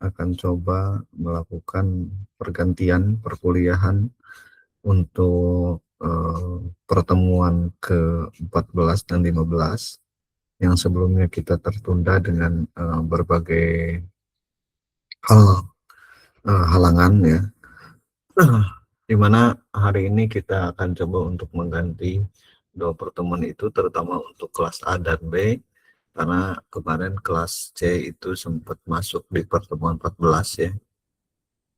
akan coba melakukan pergantian perkuliahan untuk pertemuan ke-14 dan 15 yang sebelumnya kita tertunda dengan berbagai hal halangan ya. Di mana hari ini kita akan coba untuk mengganti dua pertemuan itu, terutama untuk kelas A dan B, karena kemarin kelas C itu sempat masuk di pertemuan 14 ya.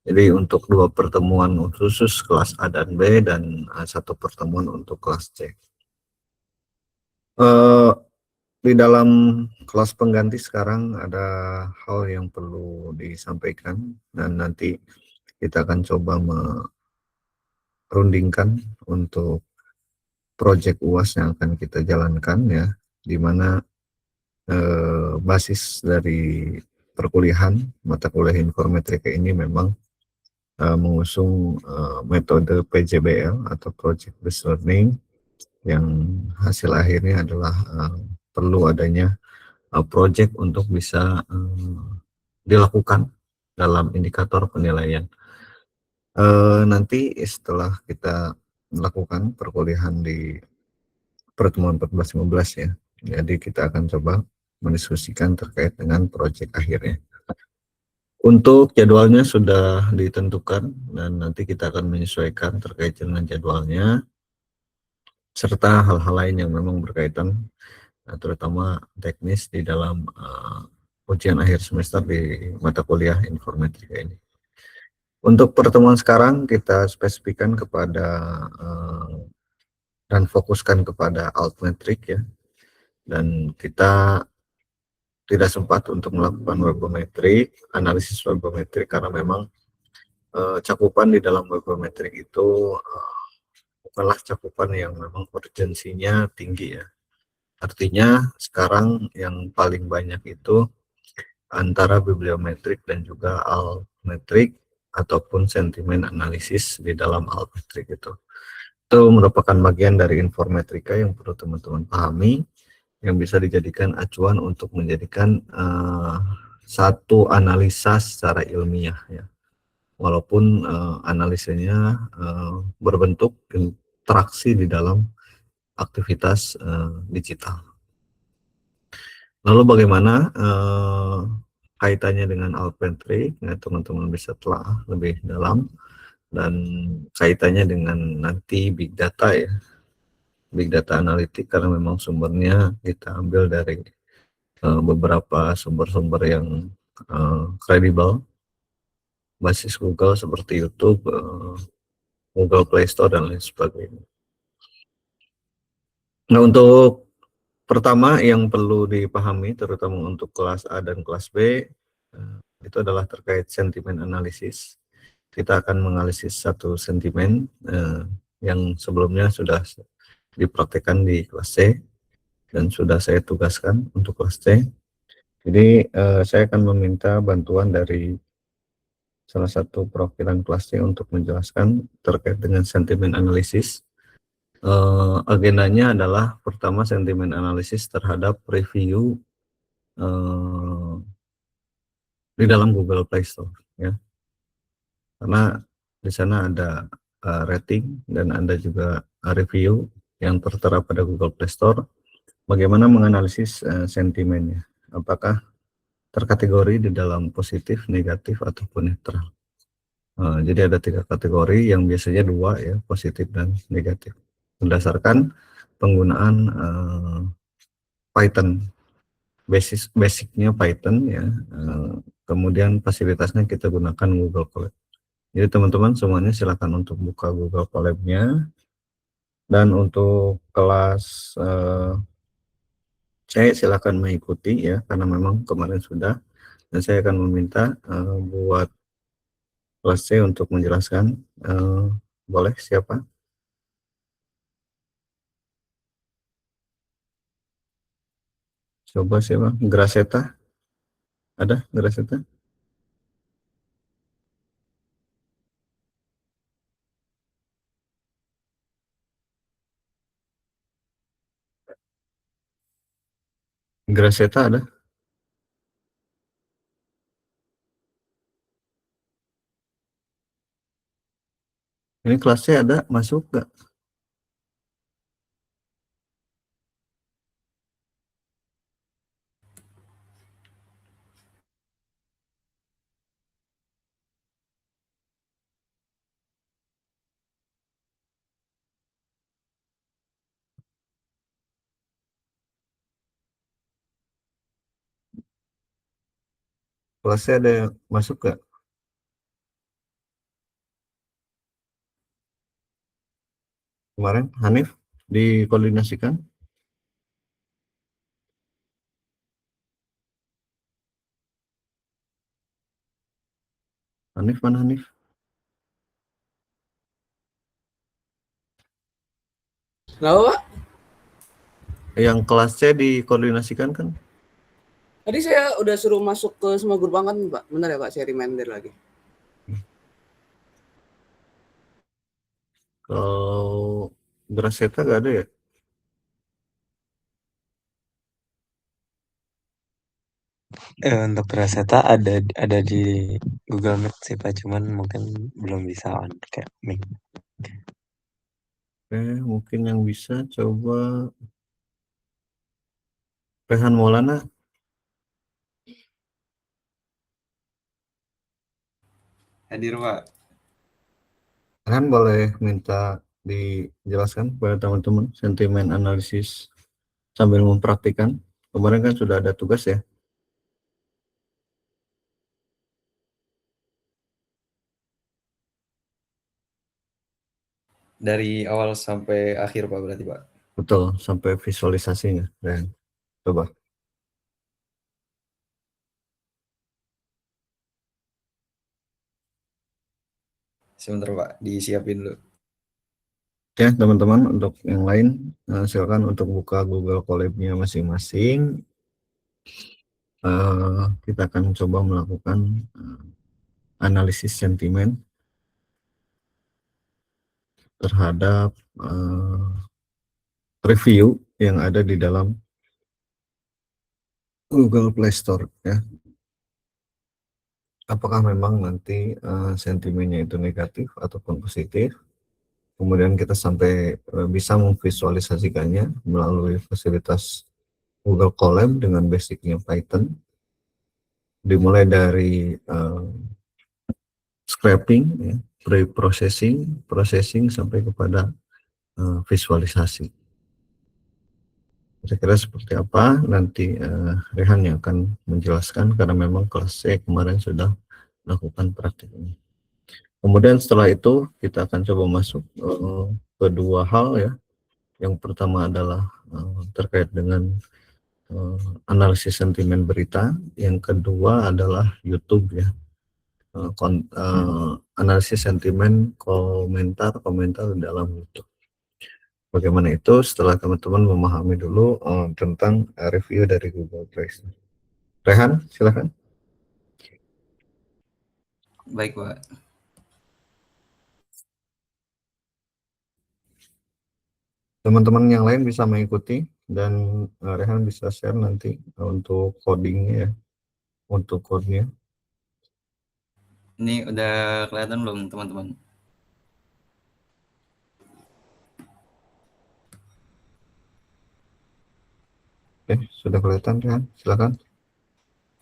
Jadi untuk dua pertemuan khusus kelas A dan B dan satu pertemuan untuk kelas C. Eh, di dalam kelas pengganti sekarang ada hal yang perlu disampaikan dan nanti kita akan coba merundingkan untuk proyek UAS yang akan kita jalankan ya, di mana basis dari perkuliahan mata kuliah informatika ini memang mengusung metode PJBL atau Project Based Learning yang hasil akhirnya adalah perlu adanya project untuk bisa dilakukan dalam indikator penilaian. Nanti setelah kita melakukan perkuliahan di pertemuan 14-15 ya, jadi kita akan coba mendiskusikan terkait dengan proyek akhirnya. Untuk jadwalnya sudah ditentukan dan nanti kita akan menyesuaikan terkait dengan jadwalnya serta hal-hal lain yang memang berkaitan terutama teknis di dalam ujian akhir semester di mata kuliah informatika ini. Untuk pertemuan sekarang kita spesifikkan kepada dan fokuskan kepada altmetrik ya, dan kita tidak sempat untuk melakukan webometrik, analisis webometrik karena memang cakupan di dalam webometrik itu bukanlah cakupan yang memang urgensinya tinggi ya. Artinya sekarang yang paling banyak itu antara bibliometrik dan juga altmetrik ataupun sentimen analisis di dalam altmetrik itu. Itu merupakan bagian dari informatika yang perlu teman-teman pahami, yang bisa dijadikan acuan untuk menjadikan satu analisa secara ilmiah ya. Walaupun analisanya berbentuk interaksi di dalam aktivitas digital. Lalu bagaimana kaitannya dengan altmetrik? Ya, teman-teman bisa telah lebih dalam dan kaitannya dengan nanti big data ya, big data analitik karena memang sumbernya kita ambil dari beberapa sumber-sumber yang kredibel, basis Google seperti YouTube, Google Play Store dan lain sebagainya. Nah, untuk pertama yang perlu dipahami terutama untuk kelas A dan kelas B itu adalah terkait sentimen analisis. Kita akan menganalisis satu sentimen yang sebelumnya sudah dipraktekkan di kelas C dan sudah saya tugaskan untuk kelas C. Jadi saya akan meminta bantuan dari salah satu perwakilan kelas C untuk menjelaskan terkait dengan sentimen analisis. Agendanya adalah pertama sentimen analisis terhadap review di dalam Google Play Store ya, karena di sana ada rating dan ada juga review yang tertera pada Google Play Store. Bagaimana menganalisis sentimennya, apakah terkategori di dalam positif, negatif ataupun netral. Jadi ada 3 kategori yang biasanya 2 ya, positif dan negatif berdasarkan penggunaan Python. Basicnya Python ya, kemudian fasilitasnya kita gunakan Google Colab. Jadi teman-teman semuanya silakan untuk buka Google Colab-nya, dan untuk kelas saya silakan mengikuti ya karena memang kemarin sudah, dan saya akan meminta buat kelas C untuk menjelaskan. Boleh siapa? Coba siapa? Graceta? Ada Graceta? Graceta ada? Ini kelasnya ada masuk nggak? Kelasnya ada yang masuk nggak? Kemarin Hanif dikoordinasikan. Hanif mana Hanif? Kenapa Pak? Yang kelasnya dikoordinasikan kan? Tadi saya udah suruh masuk ke semua grup angkat nih Pak. Bentar ya Pak, saya reminder lagi. Kalau Graseta nggak ada ya? Untuk Raseta ada di Google Meet sih Pak, cuman mungkin belum bisa on kayak mic. Mungkin yang bisa coba Rehan Maulana. Hadir Pak. Rehan boleh minta dijelaskan kepada teman-teman sentimen analisis sambil mempraktikkan. Kemarin kan sudah ada tugas ya. Dari awal sampai akhir Pak berarti Pak. Betul, sampai visualisasinya. Dan coba. Sebentar Pak, disiapin dulu. Ya, teman-teman, untuk yang lain, silakan untuk buka Google Colab-nya masing-masing. Kita akan coba melakukan analisis sentimen terhadap review yang ada di dalam Google Play Store ya. Apakah memang nanti sentimennya itu negatif ataupun positif? Kemudian kita sampai bisa memvisualisasikannya melalui fasilitas Google Colab dengan basicnya Python. Dimulai dari scraping, ya, pre-processing, processing sampai kepada visualisasi. Kira-kira seperti apa nanti Rehan yang akan menjelaskan karena memang kelas C kemarin sudah melakukan praktiknya. Kemudian setelah itu kita akan coba masuk ke dua hal ya. Yang pertama adalah terkait dengan analisis sentimen berita. Yang kedua adalah YouTube ya. Analisis sentimen komentar dalam YouTube. Bagaimana itu setelah teman-teman memahami dulu tentang review dari Google Play Store. Rehan, silakan. Baik Pak. Teman-teman yang lain bisa mengikuti dan Rehan bisa share nanti untuk codingnya ya, untuk code-nya. Ini udah kelihatan belum teman-teman? Oke, sudah kelihatan Rehan, silakan.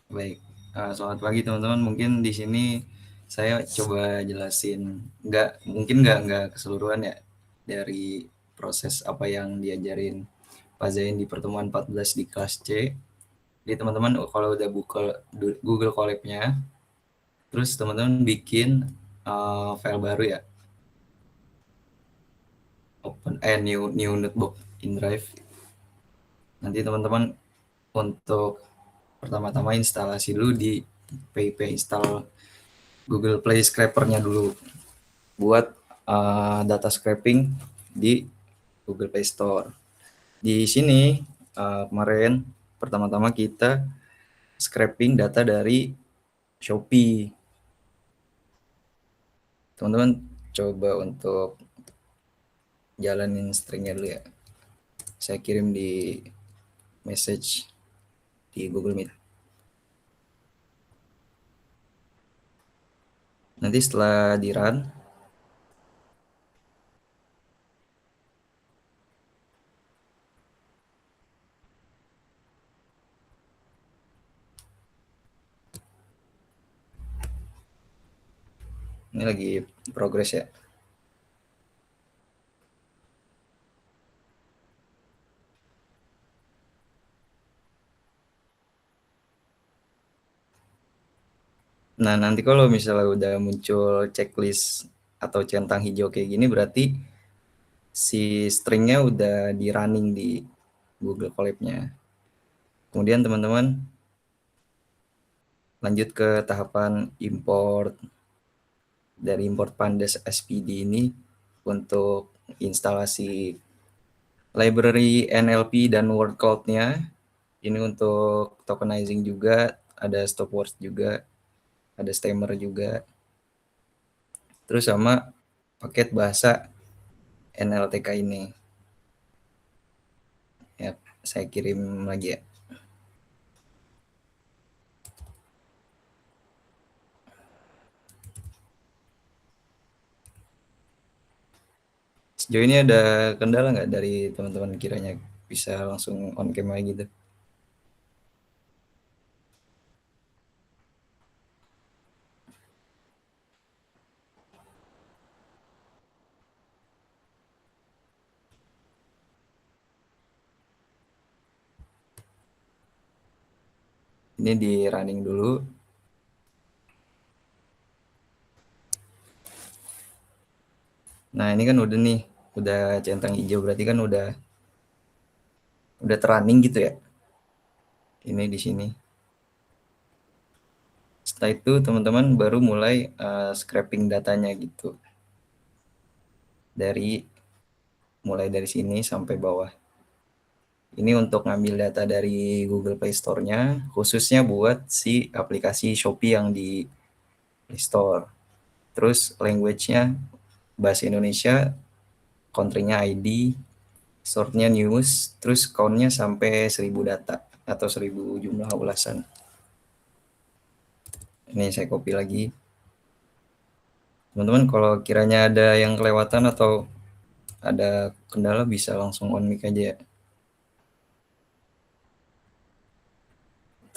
Baik. Selamat pagi teman-teman. Mungkin di sini saya coba jelasin, mungkin nggak keseluruhan ya dari proses apa yang diajarin Pak Zain di pertemuan 14 di kelas C. Jadi teman-teman kalau udah buka Google Colab-nya, terus teman-teman bikin file baru ya, new notebook in Drive. Nanti teman-teman untuk pertama-tama instalasi dulu di PIP, install Google Play Scraper-nya dulu buat data scraping di Google Play Store. Di sini kemarin pertama-tama kita scraping data dari Shopee. Teman-teman coba untuk jalanin stringnya dulu ya. Saya kirim di message di Google Meet. Nanti setelah di run, Ini lagi progres ya. Nah, nanti kalau misalnya udah muncul checklist atau centang hijau kayak gini, berarti si stringnya udah di running di Google Colab-nya. Kemudian teman-teman lanjut ke tahapan import. Dari import pandas SPD ini untuk instalasi library NLP dan word cloud-nya. Ini untuk tokenizing juga, ada stopwatch juga, ada stammer juga. Terus sama paket bahasa NLTK ini. Ya, saya kirim lagi ya. Sejauh ini ada kendala nggak dari teman-teman kiranya bisa langsung on cam aja gitu? Ini di running dulu. Nah, ini kan udah nih, udah centang hijau, berarti kan udah terunning gitu ya. Ini di sini. Setelah itu teman-teman baru mulai scraping datanya gitu. Mulai dari sini sampai bawah. Ini untuk ngambil data dari Google Play Store-nya, khususnya buat si aplikasi Shopee yang di Play Store. Terus language-nya bahasa Indonesia, country-nya ID, sort-nya news, terus count-nya sampai 1000 data atau 1000 jumlah ulasan. Ini saya copy lagi. Teman-teman kalau kiranya ada yang kelewatan atau ada kendala bisa langsung on mic aja ya.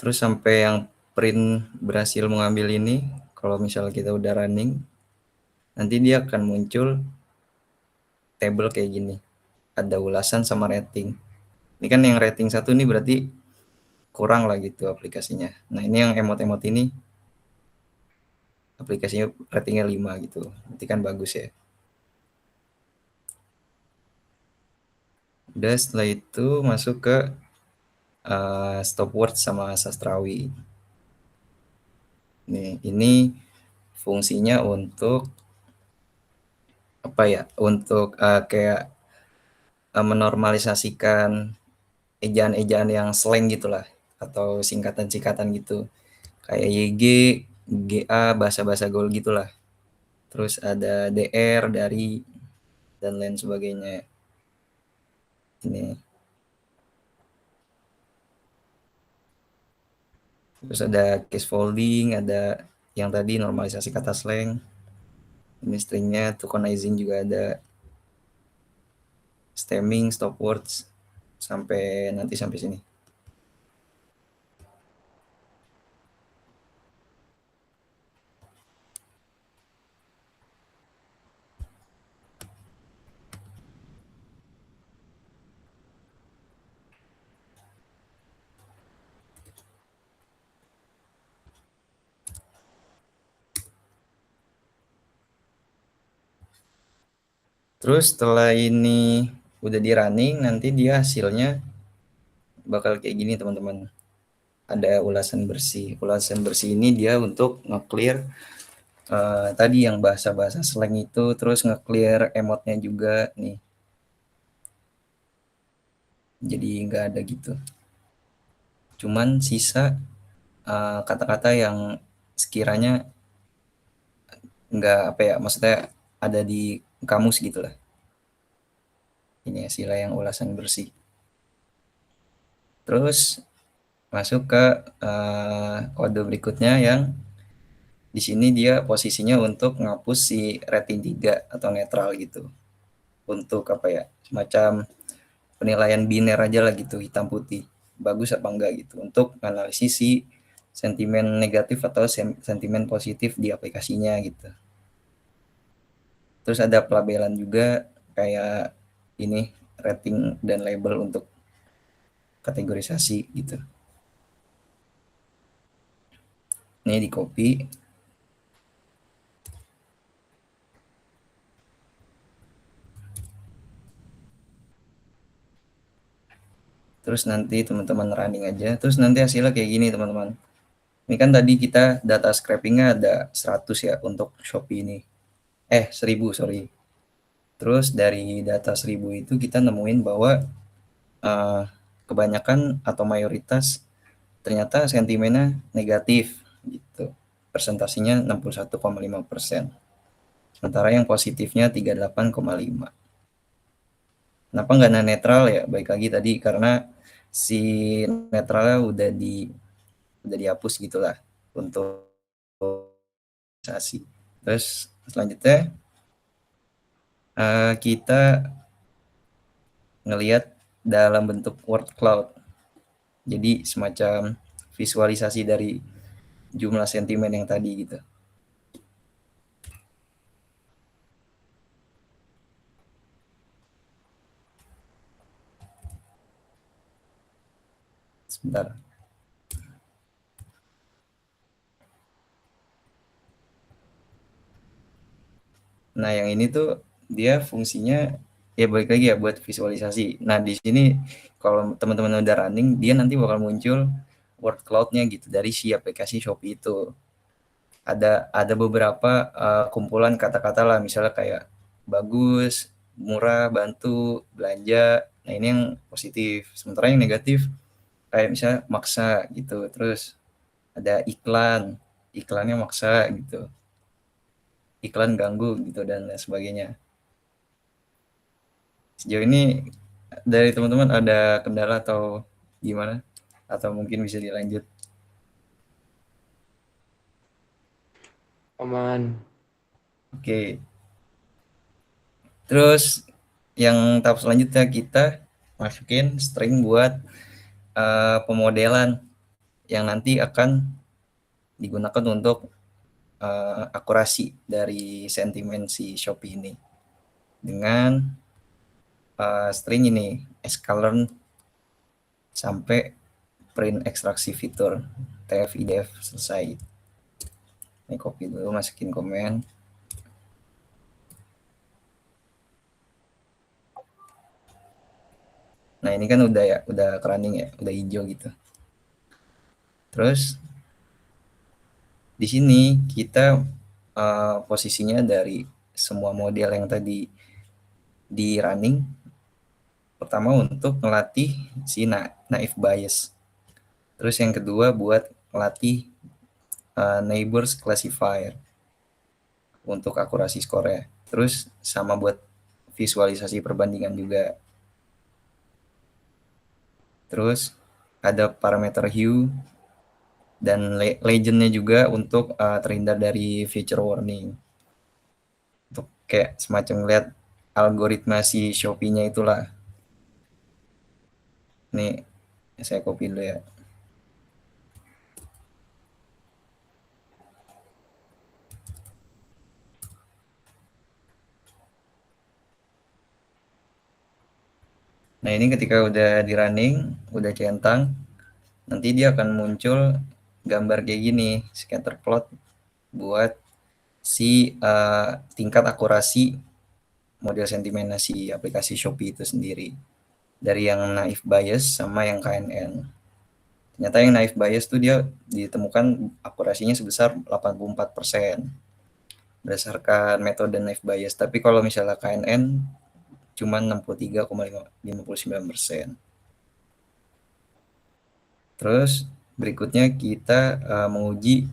Terus sampai yang print berhasil mengambil ini, kalau misalnya kita udah running, nanti dia akan muncul table kayak gini. Ada ulasan sama rating. Ini kan yang rating 1 nih berarti kurang lah gitu aplikasinya. Nah, ini yang emot-emot ini aplikasinya ratingnya 5 gitu. Berarti kan bagus ya. Udah setelah itu masuk ke stopwatch sama sastrawi. Ini fungsinya untuk apa ya? Untuk kayak menormalisasikan ejaan-ejaan yang slang gitulah atau singkatan-singkatan gitu. Kayak YG, GA, bahasa-bahasa gaul gitulah. Terus ada DR dari dan lain sebagainya. Ini. Terus ada case folding, ada yang tadi normalisasi kata slang. Ini stringnya, tokenizing juga ada. Stemming, stopwords, sampai sini. Terus setelah ini udah di running, nanti dia hasilnya bakal kayak gini teman-teman. Ada ulasan bersih. Ulasan bersih ini dia untuk nge-clear tadi yang bahasa-bahasa slang itu, terus nge-clear emotnya juga nih. Jadi nggak ada gitu. Cuman sisa kata-kata yang sekiranya nggak apa ya, maksudnya ada di kamus gitulah. Ini hasilnya yang ulasan bersih. Terus masuk ke kode berikutnya yang di sini dia posisinya untuk ngapus si rating 3 atau netral gitu. Untuk apa ya, semacam penilaian biner aja lah gitu, hitam putih. Bagus apa enggak gitu. Untuk analisis si sentimen negatif atau sentimen positif di aplikasinya gitu. Terus ada pelabelan juga kayak ini rating dan label untuk kategorisasi gitu. Ini di copy. Terus nanti teman-teman running aja. Terus nanti hasilnya kayak gini teman-teman. Ini kan tadi kita data scrapingnya ada 100 ya untuk Shopee ini. 1000 sorry. Terus dari data 1000 itu kita nemuin bahwa kebanyakan atau mayoritas ternyata sentimennya negatif gitu. Persentasinya 61,5%. Sementara yang positifnya 38,5%. Kenapa nggak netral ya? Baik lagi tadi karena si netralnya udah dihapus gitulah untuk sasi. Terus selanjutnya kita ngelihat dalam bentuk word cloud. Jadi semacam visualisasi dari jumlah sentimen yang tadi gitu. Sebentar. Nah, yang ini tuh dia fungsinya ya balik lagi ya buat visualisasi. Nah, di sini kalau teman-teman udah running, dia nanti bakal muncul word cloud-nya gitu dari si aplikasi Shopee itu. Ada beberapa kumpulan kata-kata lah, misalnya kayak bagus, murah, bantu, belanja. Nah, ini yang positif. Sementara yang negatif kayak misalnya maksa gitu. Terus ada iklannya maksa gitu. Iklan ganggu gitu dan lain sebagainya. Sejauh ini dari teman-teman ada kendala atau gimana? Atau mungkin bisa dilanjut? Aman. Oke. Terus yang tahap selanjutnya kita masukin string buat pemodelan yang nanti akan digunakan untuk akurasi dari sentimen si Shopee ini dengan string ini sklearn sampai print ekstraksi fitur tf-idf selesai. Ini copy dulu, masukin komen. Nah, ini kan udah running ya, udah hijau gitu. Terus di sini kita posisinya dari semua model yang tadi di running, pertama untuk melatih si naive bias. Terus yang kedua buat melatih neighbors classifier untuk akurasi skornya. Terus sama buat visualisasi perbandingan juga. Terus ada parameter hue dan legendnya juga untuk terhindar dari feature warning. Untuk kayak semacam lihat algoritma si Shopee-nya itulah. Nih, saya copy dulu ya. Nah, ini ketika udah di running, udah centang, nanti dia akan muncul gambar kayak gini, scatter plot buat si tingkat akurasi model sentimen si aplikasi Shopee itu sendiri. Dari yang naive bias sama yang KNN. Ternyata yang naive bias tuh dia ditemukan akurasinya sebesar 84% berdasarkan metode naive bias. Tapi kalau misalnya KNN cuma 63,59%. Terus berikutnya kita menguji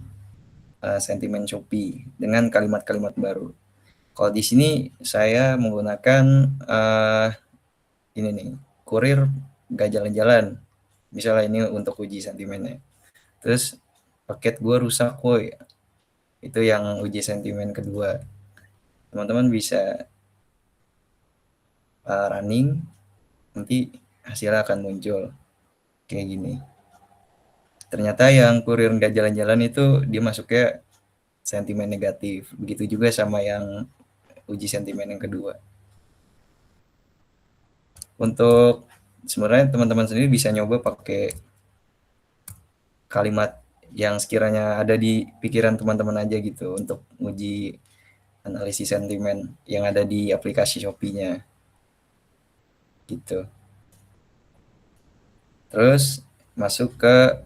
sentimen Shopee dengan kalimat-kalimat baru. Kalau di sini saya menggunakan ini nih, kurir gak jalan-jalan. Misalnya ini untuk uji sentimennya. Terus paket gue rusak woi. Itu yang uji sentimen kedua. Teman-teman bisa running, nanti hasilnya akan muncul kayak gini. Ternyata yang kurir nggak jalan-jalan itu dia masuknya sentimen negatif. Begitu juga sama yang uji sentimen yang kedua. Untuk sebenarnya teman-teman sendiri bisa nyoba pakai kalimat yang sekiranya ada di pikiran teman-teman aja gitu untuk uji analisis sentimen yang ada di aplikasi Shopee-nya gitu. Terus masuk ke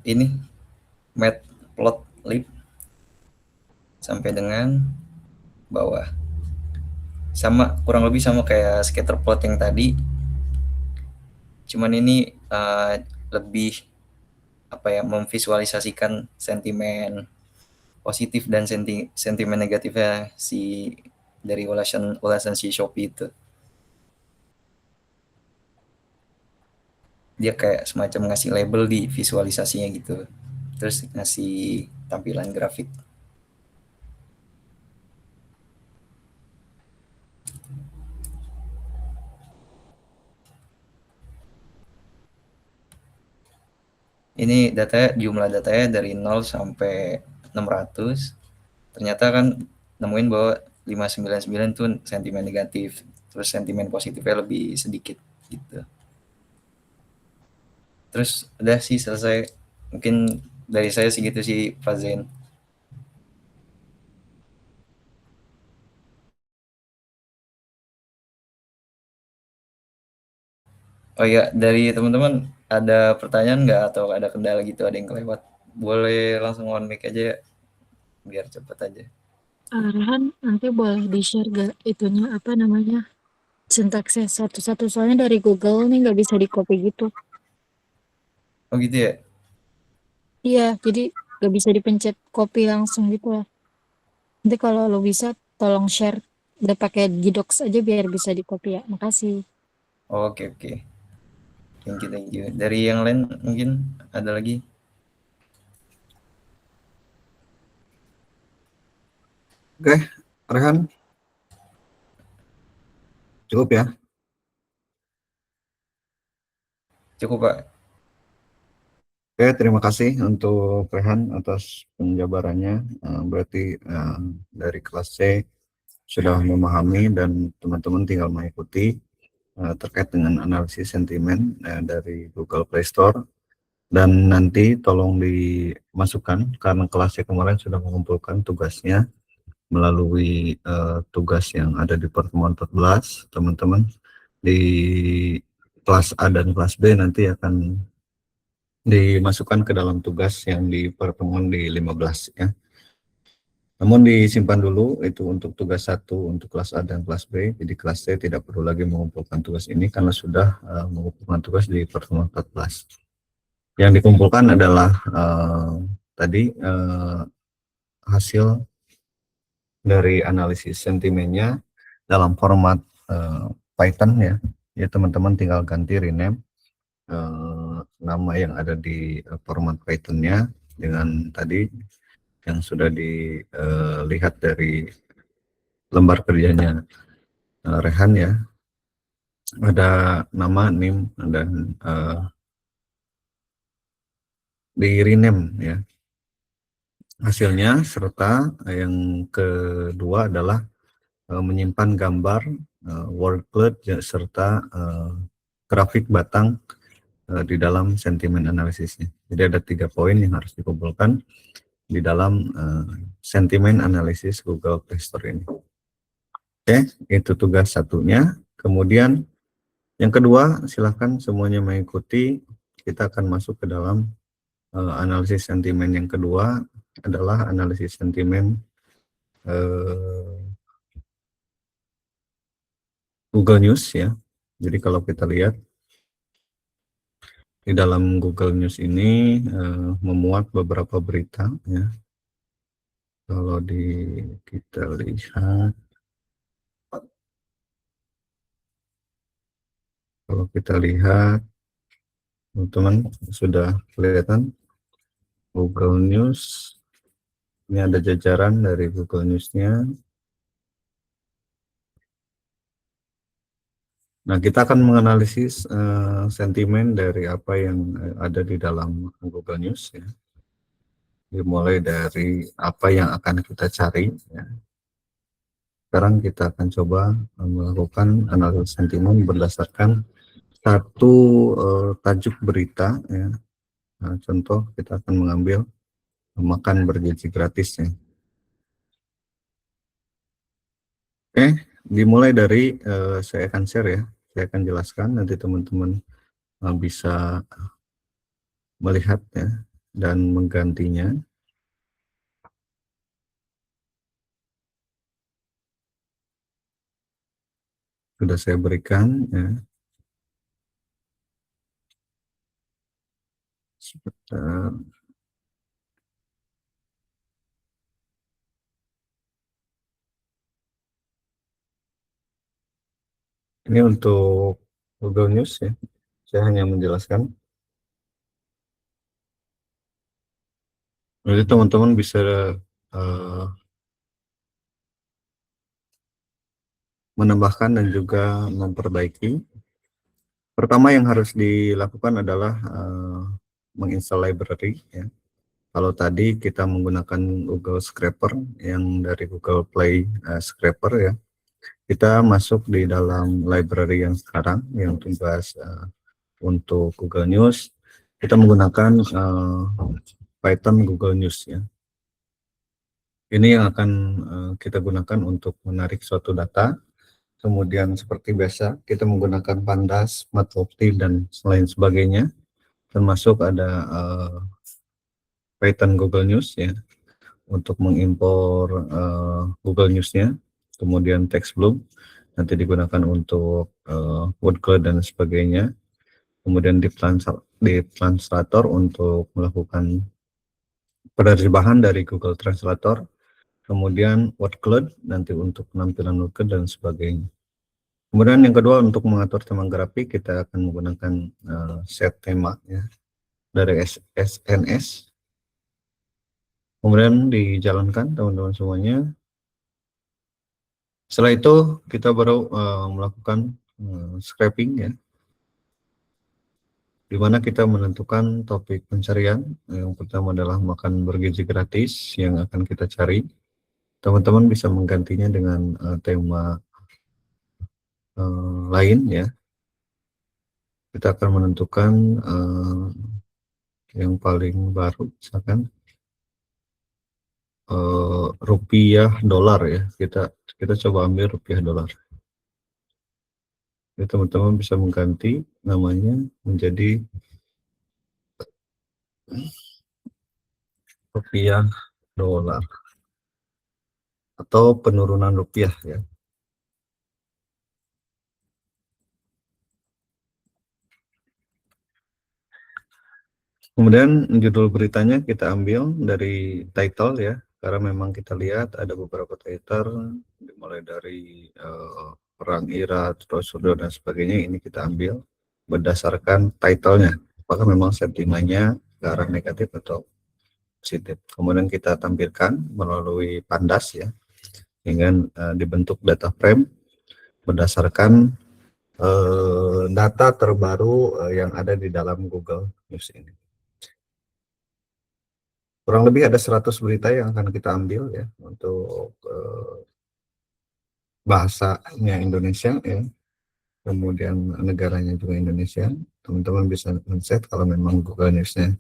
ini matplotlib sampai dengan bawah. Sama kurang lebih sama kayak scatterplot yang tadi. Cuman ini lebih memvisualisasikan sentimen positif dan sentimen negatifnya dari ulasan si Shopee itu. Dia kayak semacam ngasih label di visualisasinya gitu. Terus ngasih tampilan grafik. Ini jumlah datanya dari 0 sampai 600. Ternyata kan nemuin bahwa 599 itu sentimen negatif. Terus sentimen positifnya lebih sedikit gitu. Terus udah sih selesai. Mungkin dari saya segitu sih Pak Zain. Oh iya, dari teman-teman ada pertanyaan nggak atau ada kendala gitu, ada yang kelewat? Boleh langsung on mic aja ya, biar cepet aja. Arahan nanti boleh di-share gak itunya apa namanya sintaksnya satu-satu soalnya dari Google nih nggak bisa di-copy gitu. Oh gitu ya? Iya, jadi nggak bisa dipencet copy langsung gitu lah. Nanti kalau lo bisa tolong share udah pakai Gdocs aja biar bisa di-copy ya. Makasih. Oh, oke. Thank you. Dari yang lain mungkin ada lagi? Oke, Rehan. Cukup ya? Cukup Pak. Oke, terima kasih untuk Rehan atas penjabarannya. Berarti dari kelas C sudah memahami dan teman-teman tinggal mengikuti terkait dengan analisis sentimen dari Google Play Store. Dan nanti tolong dimasukkan karena kelasnya kemarin sudah mengumpulkan tugasnya melalui tugas yang ada di pertemuan 14, teman-teman. Di kelas A dan kelas B nanti akan dimasukkan ke dalam tugas yang di pertemuan di 15 ya. Namun disimpan dulu itu untuk tugas 1 untuk kelas A dan kelas B. Jadi kelas C tidak perlu lagi mengumpulkan tugas ini karena sudah mengumpulkan tugas di pertemuan 14. Yang dikumpulkan adalah tadi hasil dari analisis sentimennya dalam format Python ya. Ya teman-teman tinggal ganti rename nama yang ada di format Python-nya dengan tadi yang sudah dilihat dari lembar kerjanya Rehan ya. Ada nama, NIM, dan di rename ya hasilnya, serta yang kedua adalah menyimpan gambar word cloud serta grafik batang di dalam sentimen analisisnya. Jadi ada 3 poin yang harus dikumpulkan di dalam sentimen analisis Google Play Store ini. Oke, itu tugas satunya. Kemudian yang kedua, silahkan semuanya mengikuti. Kita akan masuk ke dalam analisis sentimen yang kedua adalah analisis sentimen Google News ya. Jadi kalau kita lihat di dalam Google News ini memuat beberapa berita ya. Kalau kita lihat, teman-teman sudah kelihatan Google News. Ini ada jajaran dari Google News-nya. Nah, kita akan menganalisis sentimen dari apa yang ada di dalam Google News ya. Dimulai dari apa yang akan kita cari ya. Sekarang kita akan coba melakukan analisis sentimen berdasarkan satu tajuk berita ya. Nah, contoh kita akan mengambil makan bergizi gratis ya. Oke, dimulai dari saya akan share ya. Saya akan jelaskan, nanti teman-teman bisa melihat ya dan menggantinya. Sudah saya berikan ya. Sebentar. Ini untuk Google News ya. Saya hanya menjelaskan. Jadi teman-teman bisa menambahkan dan juga memperbaiki. Pertama yang harus dilakukan adalah menginstal library ya. Kalau tadi kita menggunakan Google Scraper yang dari Google Play Scraper ya, kita masuk di dalam library yang sekarang yang tugas untuk Google News, kita menggunakan Python Google News ya. Ini yang akan kita gunakan untuk menarik suatu data. Kemudian seperti biasa kita menggunakan Pandas, Matplotlib dan lain sebagainya. Termasuk ada Python Google News ya untuk mengimpor Google News-nya. Kemudian TextBloom nanti digunakan untuk word cloud dan sebagainya. Kemudian di translator untuk melakukan penerjemahan dari Google Translator. Kemudian word cloud nanti untuk penampilan word cloud dan sebagainya. Kemudian yang kedua untuk mengatur tema grafik kita akan menggunakan set tema ya dari SNS. Kemudian dijalankan teman-teman semuanya. Setelah itu kita baru melakukan scraping ya, di mana kita menentukan topik pencarian. Yang pertama adalah makan bergizi gratis yang akan kita cari. Teman-teman bisa menggantinya dengan tema lain ya. Kita akan menentukan yang paling baru misalkan rupiah dolar ya. Kita coba ambil rupiah dolar. Jadi teman-teman bisa mengganti namanya menjadi rupiah dolar atau penurunan rupiah ya. Kemudian judul beritanya kita ambil dari title ya, karena memang kita lihat ada beberapa title dimulai dari perang Irak, Rasulullah dan sebagainya. Ini kita ambil berdasarkan titlenya, apakah memang sentimennya ke arah negatif atau positif. Kemudian kita tampilkan melalui Pandas ya, dengan dibentuk data frame berdasarkan data terbaru yang ada di dalam Google News ini. Kurang lebih ada 100 berita yang akan kita ambil ya untuk bahasanya Indonesia ya, kemudian negaranya juga Indonesia. Teman-teman bisa men-set kalau memang Google News-nya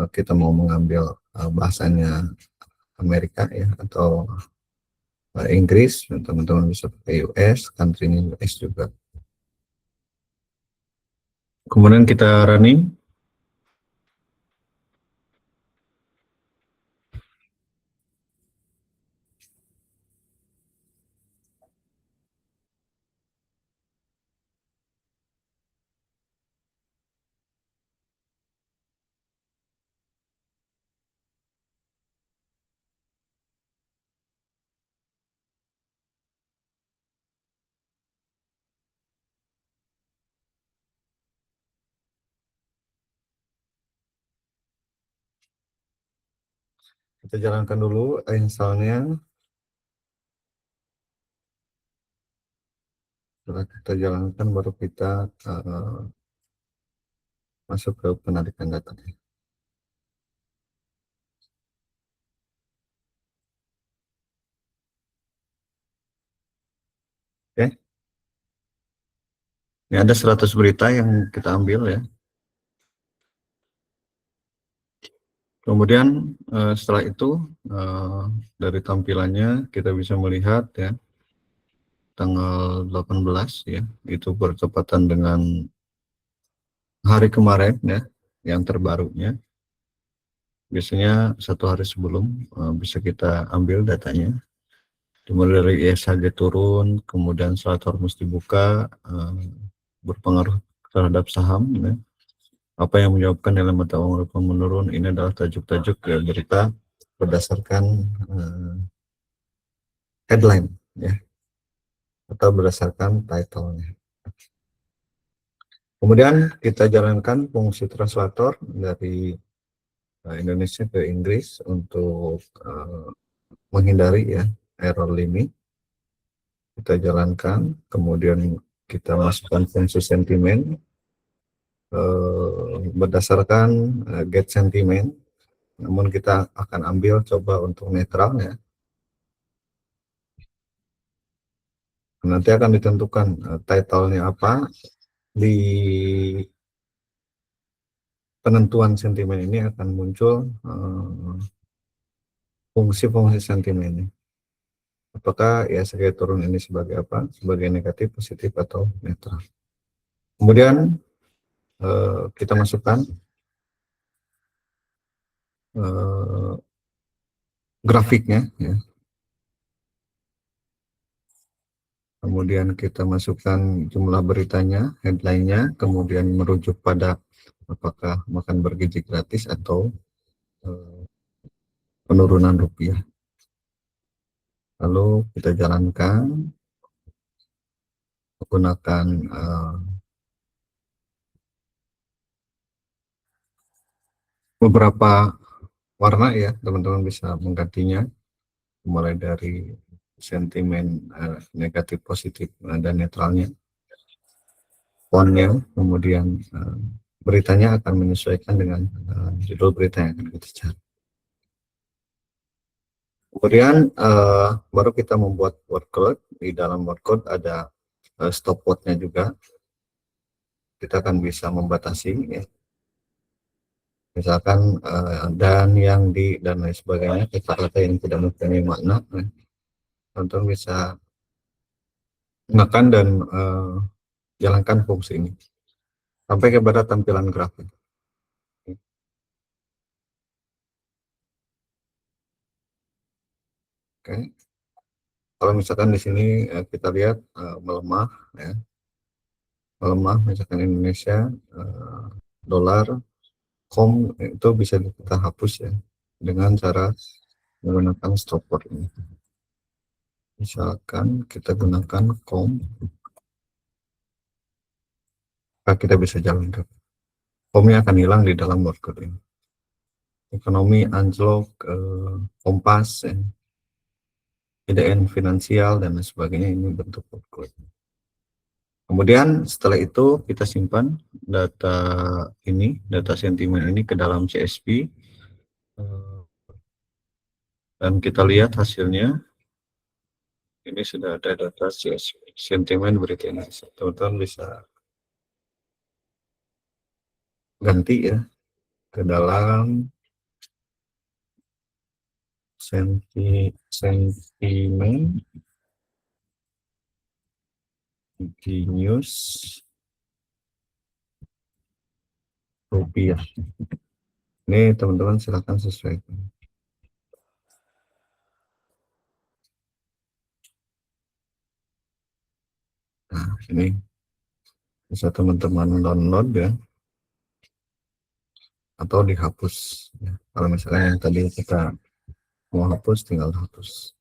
kita mau mengambil bahasanya Amerika ya atau Inggris, teman-teman bisa pakai US, country-nya US juga. Kemudian kita running. Kita jalankan dulu installnya. Setelah kita jalankan baru kita masuk ke penarikan data. Ini ada 100 berita yang kita ambil ya. Kemudian setelah itu dari tampilannya kita bisa melihat ya tanggal 18 ya, itu bertepatan dengan hari kemarin ya, yang terbarunya. Biasanya 1 hari sebelum bisa kita ambil datanya. Dimulai dari ISHG turun, kemudian saat Hormuz dibuka, berpengaruh terhadap saham ya. Apa yang menyebabkan nilai mata uang rupiah menurun? Ini adalah tajuk-tajuk ya, berita berdasarkan headline ya, atau berdasarkan title-nya. Kemudian kita jalankan fungsi translator dari Indonesia ke Inggris untuk menghindari ya error limit. Kita jalankan, kemudian kita masukkan fungsi sentimen berdasarkan get sentiment, namun kita akan ambil coba untuk netral ya. Nanti akan ditentukan title-nya apa. Di penentuan sentimen ini akan muncul fungsi-fungsi sentimennya. Apakah ya ISG turun ini sebagai apa? Sebagai negatif, positif, atau netral. Kemudian kita masukkan grafiknya ya. Kemudian kita masukkan jumlah beritanya, headline-nya, kemudian merujuk pada apakah makan bergizi gratis atau penurunan rupiah. Lalu kita jalankan menggunakan beberapa warna ya, teman-teman bisa menggantinya mulai dari sentimen negatif, positif, dan netralnya, fontnya, kemudian beritanya akan menyesuaikan dengan judul berita yang akan kita cari. Kemudian baru kita membuat word cloud. Di dalam word cloud ada stop word-nya juga. Kita akan bisa membatasi ya. Misalkan dan yang di dan lain sebagainya, kata-kata yang tidak mempunyai makna, teman-teman bisa gunakan dan jalankan fungsi ini sampai kepada tampilan grafik. Oke. Kalau misalkan di sini kita lihat melemah ya. Melemah misalkan Indonesia dolar itu bisa kita hapus ya dengan cara menggunakan stop word ini. Misalkan kita gunakan kita bisa jalankan. Komnya akan hilang di dalam word cloud ini. Ekonomi anjlok, Kompas, ya. IDN finansial dan sebagainya, ini bentuk word cloud. Kemudian setelah itu kita simpan data ini, data sentimen ini ke dalam CSV dan kita lihat hasilnya. Ini sudah ada data CSV sentimen berita ini. Teman-teman bisa ganti ya ke dalam sentimen di news rupiah. Ini teman-teman silakan sesuaikan. Nah, ini bisa teman-teman download ya, atau dihapus ya. Kalau misalnya yang tadi kita mau hapus, tinggal hapus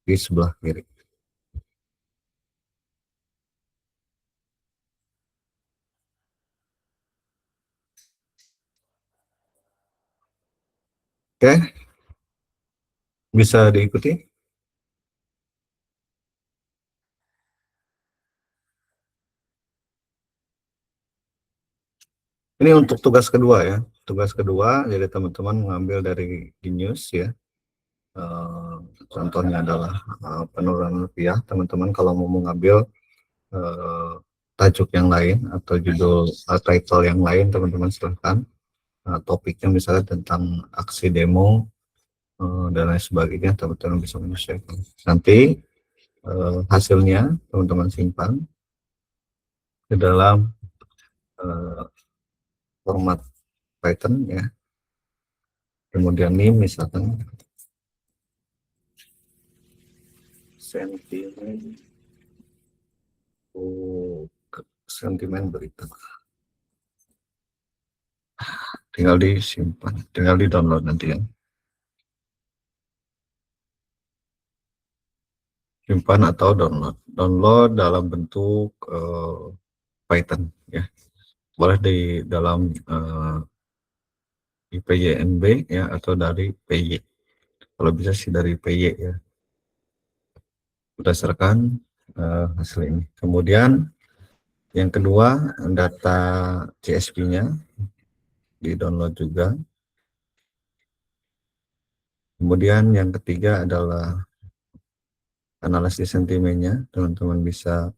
di sebelah kiri. Oke, bisa diikuti. Ini untuk tugas kedua ya. Tugas kedua, jadi teman-teman mengambil dari Genius ya. Contohnya adalah penurunan rupiah. Teman-teman kalau mau mengambil tajuk yang lain atau judul title yang lain, teman-teman silahkan. Topiknya misalnya tentang aksi demo dan lain sebagainya, teman-teman bisa menyesuaikan. Nanti hasilnya teman-teman simpan ke dalam format Python ya. Kemudian ini misalkan sentimen berita, tinggal disimpan, tinggal di download nanti ya. Simpan atau download dalam bentuk Python ya, boleh di dalam IPYNB ya, atau dari PY, kalau bisa sih dari PY ya, berdasarkan hasil ini. Kemudian yang kedua, data CSV-nya di download juga. Kemudian yang ketiga adalah analisis sentimennya, teman-teman bisa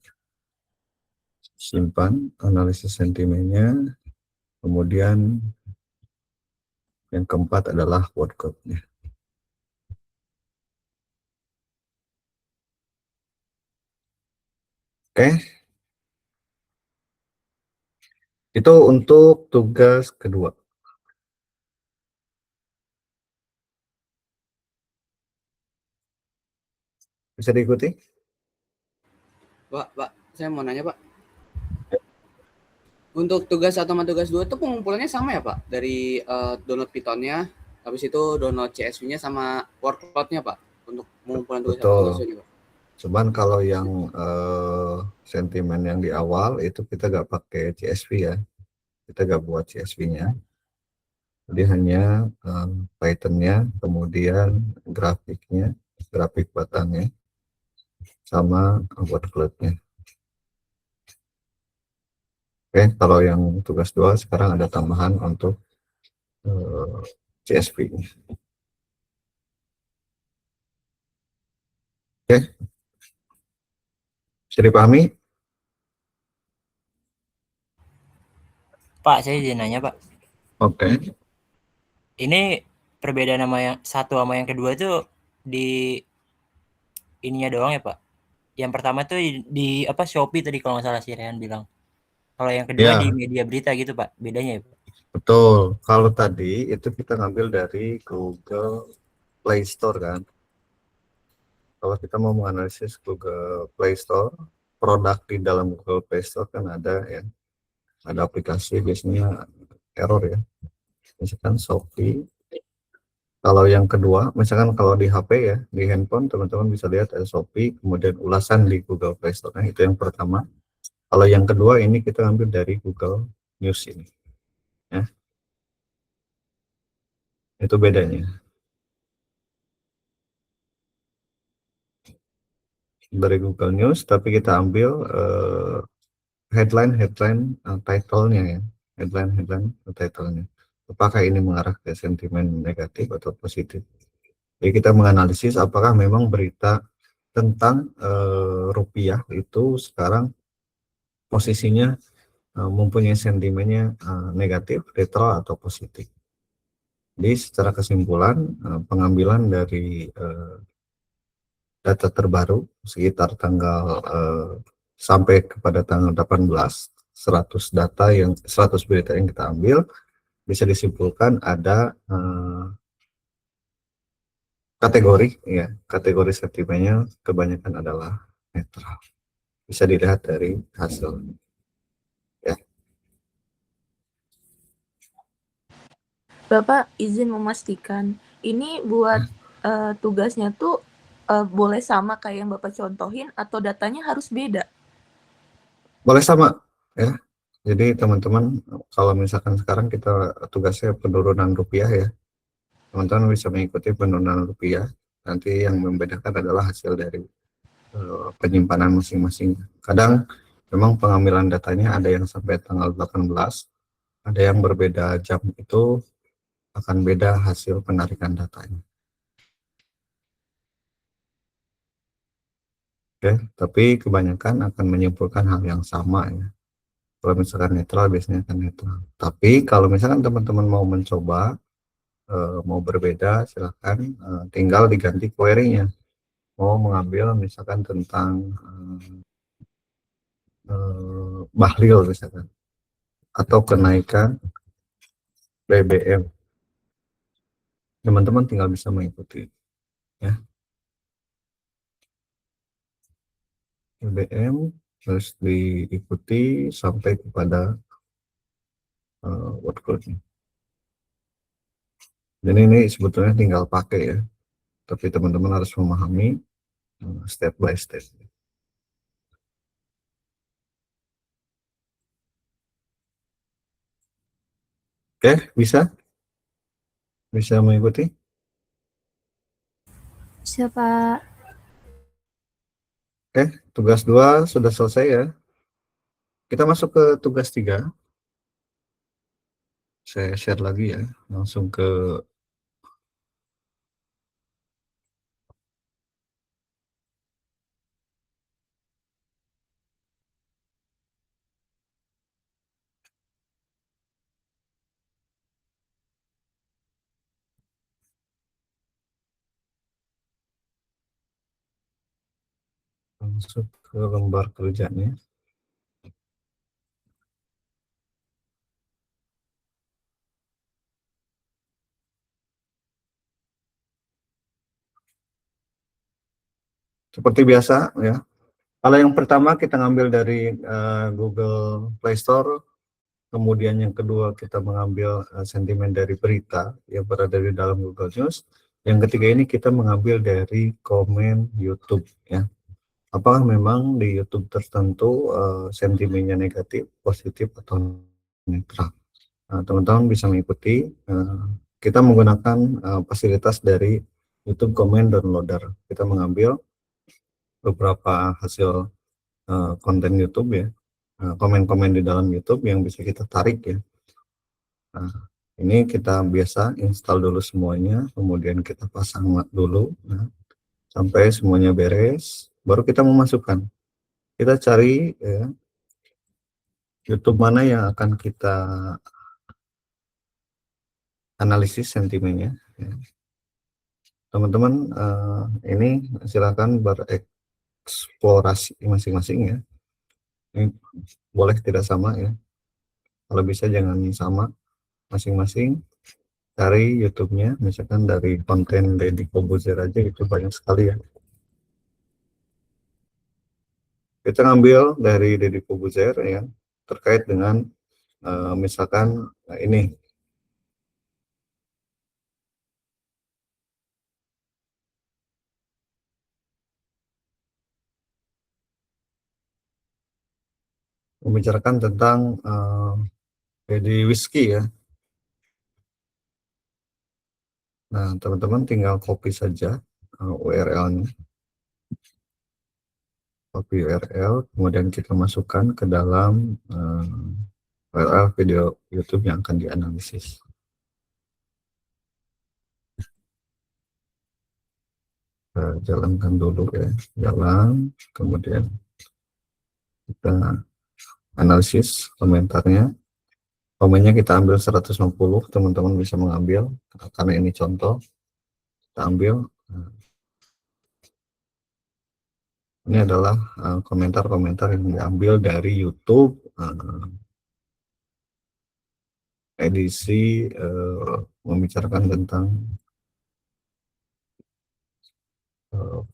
simpan analisis sentimennya. Kemudian yang keempat adalah word cloud-nya. Oke, itu untuk tugas kedua. Bisa diikuti? Pak, saya mau nanya Pak. Untuk tugas 1 sama tugas 2 itu pengumpulannya sama ya Pak? Dari download Python-nya, habis itu download CSV-nya sama workload-nya Pak? Untuk pengumpulan tugas 1 tugas 2 Pak. Cuman kalau yang sentimen yang di awal itu kita nggak pakai CSV ya, kita nggak buat CSV-nya, jadi hanya Python-nya, kemudian grafiknya, grafik batangnya, sama word cloud-nya. Oke, kalau yang tugas 2 sekarang ada tambahan untuk CSV-nya. Oke, bisa dipahami? Pak, saya izin nanya Pak. Oke. Ini perbedaan sama yang satu sama yang kedua itu di ininya doang ya Pak? Yang pertama tuh di apa Shopee tadi kalau nggak salah si Rehan bilang. Kalau yang kedua Ya, di media berita gitu Pak, bedanya ya Pak? betul. Kalau tadi itu kita ngambil dari Google Play Store kan. Kalau kita mau menganalisis Google Play Store, produk di dalam Google Play Store kan ada ya, ada aplikasi biasanya error ya. Misalkan Shopee. Kalau yang kedua, misalkan kalau di HP ya, di handphone teman-teman bisa lihat ada Shopee, kemudian ulasan di Google Play Store. Nah, itu yang pertama. Kalau yang kedua ini kita ambil dari Google News ini. Ya. Itu bedanya. Dari Google News, tapi kita ambil headline title-nya ya, headline title-nya. Apakah ini mengarah ke sentimen negatif atau positif? Jadi kita menganalisis apakah memang berita tentang rupiah itu sekarang posisinya mempunyai sentimennya negatif, netral atau positif. Jadi secara kesimpulan pengambilan dari data terbaru sekitar tanggal sampai kepada tanggal 18, 100 data yang 100 berita yang kita ambil, bisa disimpulkan ada kategori ya, kategori sentimennya kebanyakan adalah netral. Bisa dilihat dari hasil ya. Bapak izin memastikan ini buat tugasnya tuh boleh sama kayak yang Bapak contohin atau datanya harus beda? Boleh sama ya. Jadi teman-teman kalau misalkan sekarang kita tugasnya penurunan rupiah ya, teman-teman bisa mengikuti penurunan rupiah. Nanti yang membedakan adalah hasil dari penyimpanan masing-masing. Kadang memang pengambilan datanya ada yang sampai tanggal 18, ada yang berbeda jam, itu akan beda hasil penarikan datanya. Oke, tapi kebanyakan akan menyimpulkan hal yang sama ya. Kalau misalkan netral biasanya akan netral. Tapi kalau misalkan teman-teman mau mencoba, mau berbeda, silakan tinggal diganti query-nya. Mau mengambil misalkan tentang bahlil misalkan, atau kenaikan BBM. Teman-teman tinggal bisa mengikuti ya. BBM harus diikuti sampai kepada word cloud-nya. Jadi ini sebetulnya tinggal pakai ya, tapi teman-teman harus memahami step by step. Oke, bisa mengikuti? Siapa? Oke, tugas 2 sudah selesai ya. Kita masuk ke tugas 3. Saya share lagi ya, langsung ke lembar kerjanya. Seperti biasa ya. Kalau yang pertama kita ngambil dari Google Play Store, kemudian yang kedua kita mengambil sentimen dari berita yang berada di dalam Google News. Yang ketiga ini kita mengambil dari komen YouTube ya. Apakah memang di YouTube tertentu sentimennya negatif, positif, atau netral? Teman-teman bisa mengikuti. Kita menggunakan fasilitas dari YouTube Comment Downloader. Kita mengambil beberapa hasil konten YouTube ya, komen-komen di dalam YouTube yang bisa kita tarik ya. Nah, ini kita biasa install dulu semuanya, kemudian kita pasang dulu sampai semuanya beres, baru kita memasukkan. Kita cari ya, YouTube mana yang akan kita analisis sentimennya. Teman-teman ini silakan bereksplorasi masing-masing ya. Ini boleh tidak sama ya. Kalau bisa jangan sama, masing-masing cari YouTube-nya, misalkan dari konten Deddy Corbuzier aja itu banyak sekali ya. Kita ngambil dari Deddy Corbuzier ya, terkait dengan misalkan ini. Membicarakan tentang Deddy Whiskey ya. Nah, teman-teman tinggal copy saja URL-nya. Copy URL, kemudian kita masukkan ke dalam URL video YouTube yang akan dianalisis. Kita jalankan dulu ya, jalan, kemudian kita analisis komentarnya. Komennya kita ambil 150, teman-teman bisa mengambil, karena ini contoh, kita ambil. Ini adalah komentar-komentar yang diambil dari YouTube edisi membicarakan tentang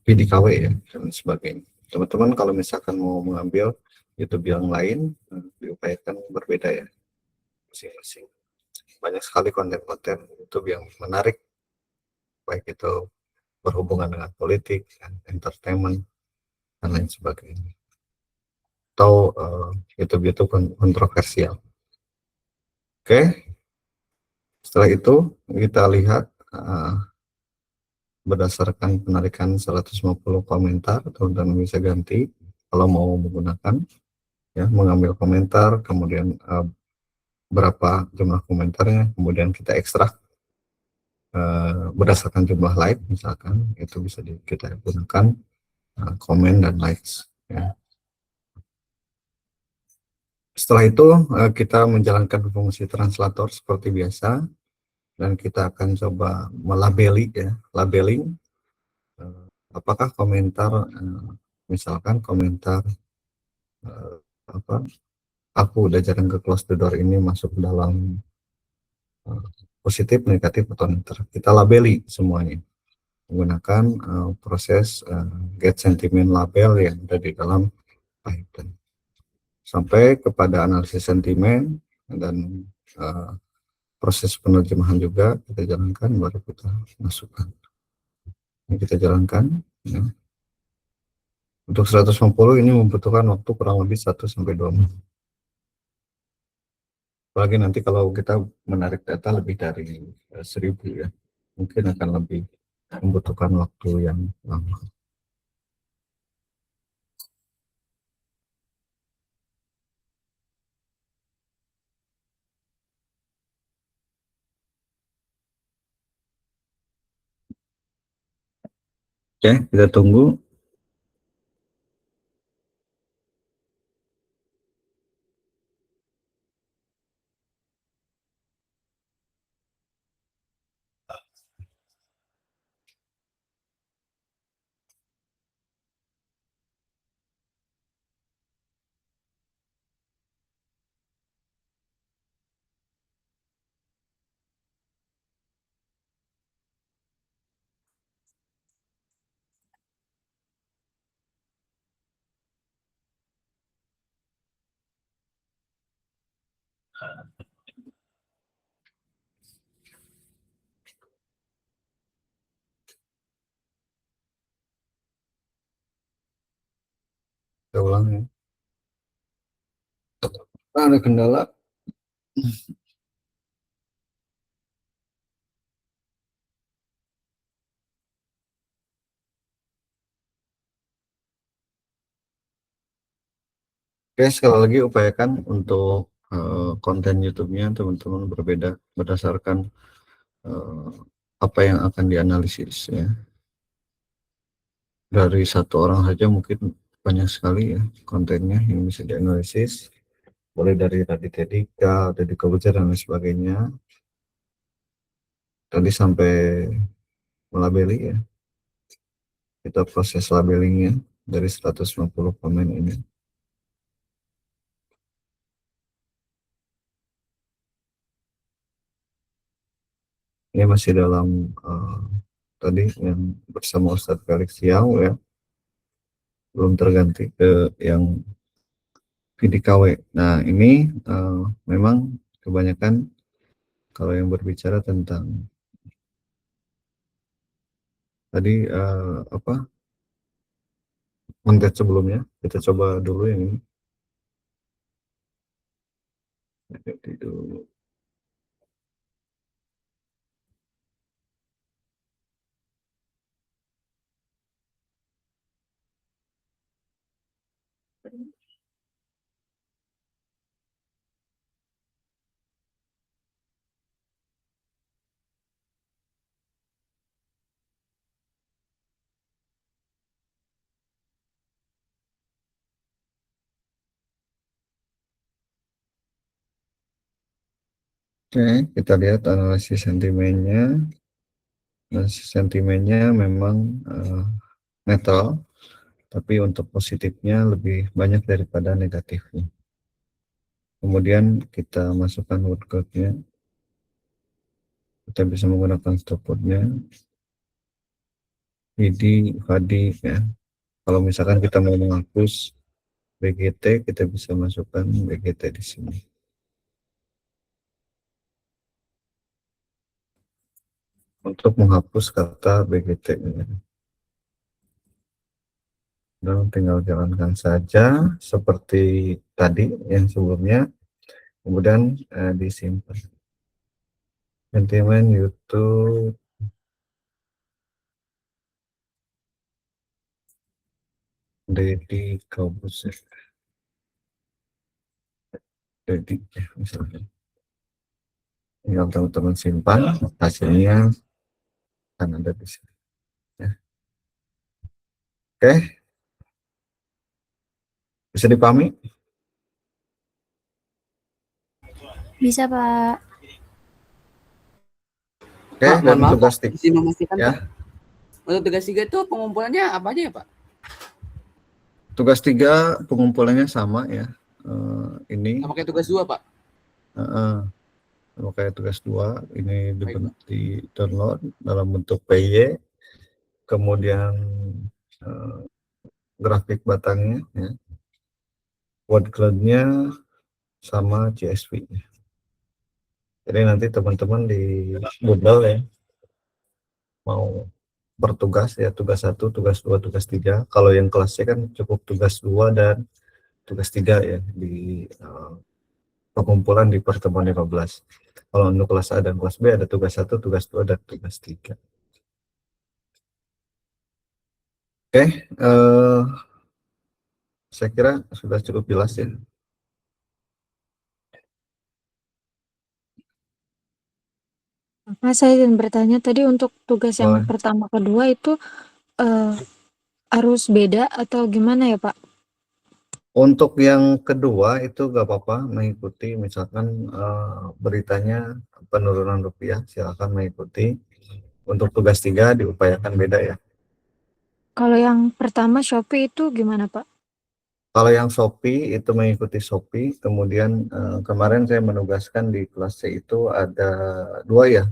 PDKW ya, dan sebagainya. Teman-teman kalau misalkan mau mengambil YouTube yang lain, diupayakan berbeda ya, masing-masing. Banyak sekali konten-konten YouTube yang menarik, baik itu berhubungan dengan politik, entertainment, dan lain sebagainya. Atau YouTube kontroversial. Oke, setelah itu kita lihat berdasarkan penarikan 150 komentar, teman-teman bisa ganti kalau mau menggunakan ya, mengambil komentar, kemudian berapa jumlah komentarnya, kemudian kita ekstrak berdasarkan jumlah like misalkan, itu bisa kita gunakan komen dan likes. Ya. Setelah itu kita menjalankan fungsi translator seperti biasa, dan kita akan coba melabeli ya, labeling apakah komentar, misalkan komentar apa, aku udah jarang ke close the door ini masuk dalam positif, negatif, atau neutral. Kita labeli semuanya menggunakan proses get sentiment label yang ada di dalam Python. Sampai kepada analisis sentimen dan proses penerjemahan juga kita jalankan, baru kita masukkan. Ini kita jalankan. Ya. Untuk 150 ini membutuhkan waktu kurang lebih 1-2 menit. Apalagi nanti kalau kita menarik data lebih dari 1000 ya, mungkin akan lebih membutuhkan waktu yang lama. Oke, kita tunggu. Kita ulang ya. Ada kendala. Oke, sekali lagi upayakan untuk konten YouTube-nya teman-teman berbeda berdasarkan apa yang akan dianalisis ya. Dari satu orang saja mungkin banyak sekali ya kontennya yang bisa dianalisis. Mulai dari Raditya Dika, Deddy Corbuzier dan lain sebagainya. Tadi sampai melabeli ya. Kita proses labelingnya dari 150 komen ini. Ini masih dalam tadi yang bersama Ustadz Felix Siau ya, belum terganti ke yang PDKW. Nah ini memang kebanyakan kalau yang berbicara tentang tadi apa konten sebelumnya, kita coba dulu yang ini. Jadi dulu. Oke, kita lihat analisis sentimennya. Analisis sentimennya memang netral, tapi untuk positifnya lebih banyak daripada negatifnya. Kemudian kita masukkan word cloud-nya. Kita bisa menggunakan stopword-nya. ID, Fadi, ya. Kalau misalkan kita mau menghapus BGT, kita bisa masukkan BGT di sini. Untuk menghapus kata BGT ini. Dan tinggal jalankan saja seperti tadi yang sebelumnya, kemudian disimpan. Sentimen YouTube Deddy Corbuzier. Deddy misalnya. Tinggal teman-teman simpan, hasilnya akan ada di sini. Ya. Oke, Bisa dipahami? Bisa, Pak. Oke, Pak, dan mohon maaf tugas Pak, izin memastikan ya. Pak. Untuk tugas 3 itu pengumpulannya apa aja ya Pak? Tugas 3 pengumpulannya sama ya. Ini Sama kayak tugas 2 Pak? kayak tugas 2 ini Baik, Pak. di download dalam bentuk PY, kemudian grafik batangnya ya, word cloud-nya sama CSV. Jadi nanti teman-teman di Google ya mau bertugas ya, tugas 1, tugas 2, tugas 3. Kalau yang kelasnya kan cukup tugas 2 dan tugas 3 ya di pengumpulan di pertemuan 15. Kalau untuk kelas A dan kelas B ada tugas 1, tugas 2, dan tugas 3. Oke, saya kira sudah cukup jelas ya. Mas, saya ingin bertanya tadi untuk tugas yang Boleh. pertama kedua itu harus beda atau gimana ya, Pak? Untuk yang kedua itu gak apa-apa mengikuti, misalkan beritanya penurunan rupiah, silakan mengikuti. Untuk tugas 3 diupayakan beda ya. Kalau yang pertama Shopee itu gimana, Pak? Kalau yang Shopee itu mengikuti Shopee, kemudian kemarin saya menugaskan di kelas C itu ada 2 ya.